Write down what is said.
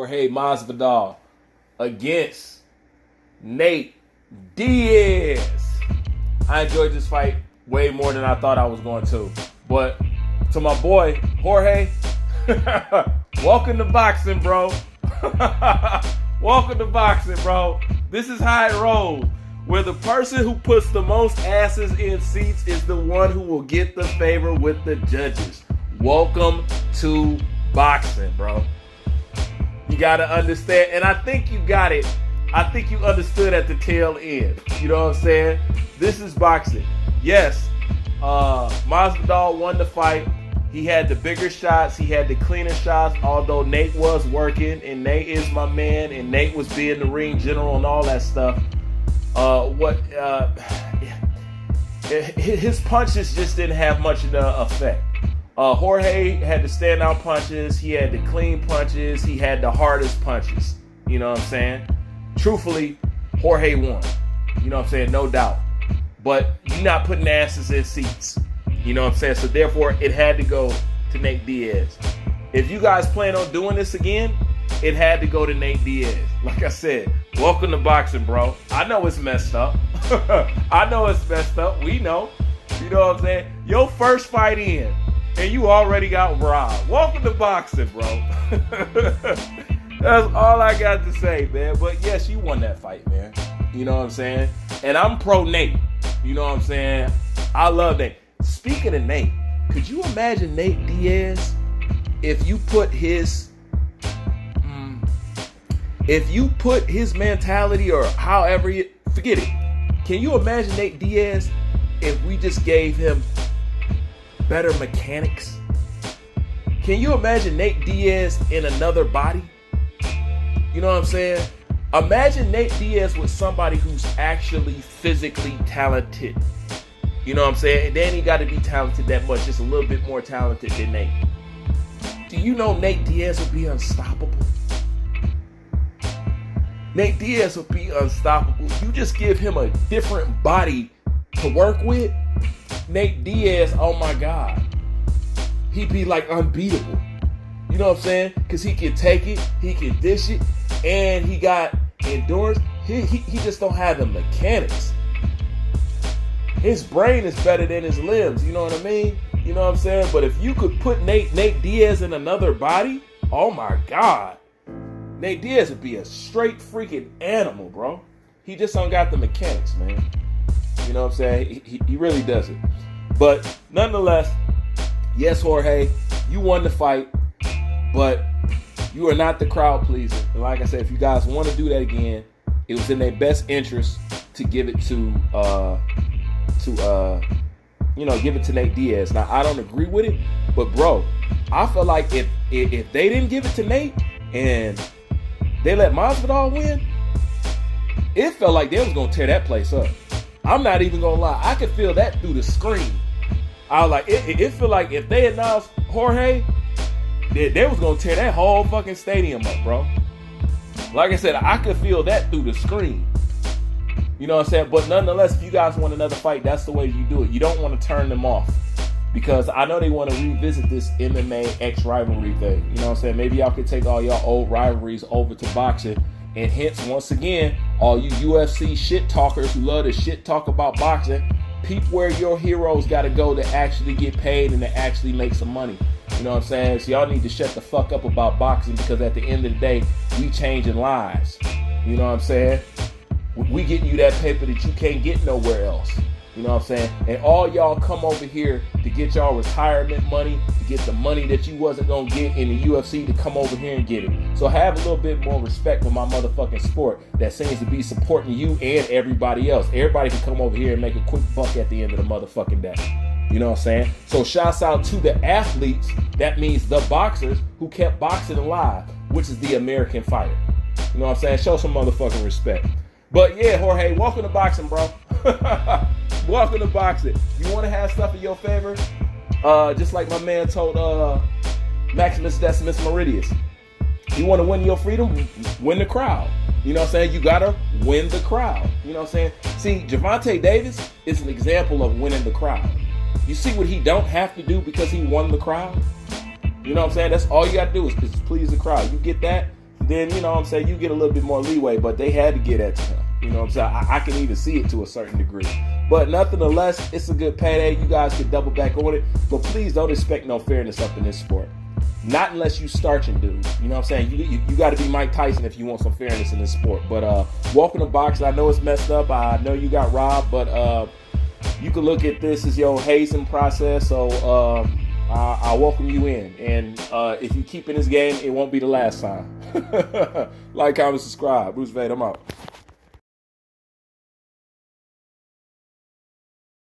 Jorge Masvidal against Nate Diaz. I enjoyed this fight way more than I thought I was going to. But to my boy, Jorge, welcome to boxing, bro. Welcome to boxing, bro. This is how it rolls. Where the person who puts the most asses in seats is the one who will get the favor with the judges. Welcome to boxing, bro. You got to understand, and I think you got it. I think you understood at the tail end. You know what I'm saying? This is boxing. Yes, Masvidal won the fight. He had the bigger shots. He had the cleaner shots, although Nate was working, and Nate is my man, and Nate was being the ring general and all that stuff. His punches just didn't have much of the effect. Jorge had the standout punches. He had the clean punches. He had the hardest punches. You know what I'm saying? Truthfully, Jorge won. You know what I'm saying? No doubt. But you're not putting asses in seats. You know what I'm saying? So therefore, it had to go to Nate Diaz. If you guys plan on doing this again, it had to go to Nate Diaz. Like I said, welcome to boxing, bro. I know it's messed up. I know it's messed up. We know. You know what I'm saying? Your first fight in, and you already got robbed. Welcome to boxing, bro. That's all I got to say, man. But yes, you won that fight, man. You know what I'm saying? And I'm pro Nate. You know what I'm saying? I love Nate. Speaking of Nate, could you imagine Nate Diaz if you put his mentality or however you forget it. Can you imagine Nate Diaz if we just gave him better mechanics? Can you imagine Nate Diaz in another body? You know what I'm saying? Imagine Nate Diaz with somebody who's actually physically talented. You know what I'm saying? And then he got to be talented that much, just a little bit more talented than Nate. Do you know Nate Diaz would be unstoppable? Nate Diaz would be unstoppable. You just give him a different body to work with. Nate Diaz, oh my God. He'd be like unbeatable. You know what I'm saying? Because he can take it, he can dish it, and he got endurance. He just don't have the mechanics. His brain is better than his limbs. You know what I mean? You know what I'm saying? But if you could put Nate Diaz in another body, oh my God. Nate Diaz would be a straight freaking animal, bro. He just don't got the mechanics, man. You know what I'm saying? He really doesn't. But nonetheless, yes, Jorge, you won the fight, but you are not the crowd pleaser. And like I said, if you guys want to do that again, it was in their best interest to give it to give it to Nate Diaz. Now, I don't agree with it, but bro, I feel like if they didn't give it to Nate and they let Masvidal win, it felt like they was going to tear that place up. I'm not even going to lie. I could feel that through the screen. I was like, it felt like if they announced Jorge, they was going to tear that whole fucking stadium up, bro. Like I said, I could feel that through the screen. You know what I'm saying? But nonetheless, if you guys want another fight, that's the way you do it. You don't want to turn them off. Because I know they want to revisit this MMA X rivalry thing. You know what I'm saying? Maybe y'all could take all y'all old rivalries over to boxing. And hence, once again, all you UFC shit talkers who love to shit talk about boxing, peep where your heroes got to go to actually get paid and to actually make some money. You know what I'm saying? So y'all need to shut the fuck up about boxing, because at the end of the day, we changing lives. You know what I'm saying? We getting you that paper that you can't get nowhere else. You know what I'm saying? And all y'all come over here to get y'all retirement money, to get the money that you wasn't going to get in the UFC, to come over here and get it. So have a little bit more respect for my motherfucking sport that seems to be supporting you and everybody else. Everybody can come over here and make a quick buck at the end of the motherfucking day. You know what I'm saying? So shouts out to the athletes, that means the boxers, who kept boxing alive, which is the American fighter. You know what I'm saying? Show some motherfucking respect. But yeah, Jorge, welcome to boxing, bro. Welcome to boxing. You want to have stuff in your favor? Just like my man told Maximus Decimus Meridius. You want to win your freedom? Win the crowd. You know what I'm saying? You got to win the crowd. You know what I'm saying? See, Gervonta Davis is an example of winning the crowd. You see what he don't have to do because he won the crowd? You know what I'm saying? That's all you got to do is please the crowd. You get that? then, you know what I'm saying, you get a little bit more leeway, but they had to get that to him. You know what I'm saying? I can even see it to a certain degree. But nonetheless, it's a good payday. You guys can double back on it. But please don't expect no fairness up in this sport. Not unless you starching dudes. You know what I'm saying? You got to be Mike Tyson if you want some fairness in this sport. But welcome to boxing. I know it's messed up. I know you got robbed. But you can look at this as your hazing process. So I welcome you in. And if you keep in this game, it won't be the last time. Like, comment, subscribe. Bruce Vade, I'm out.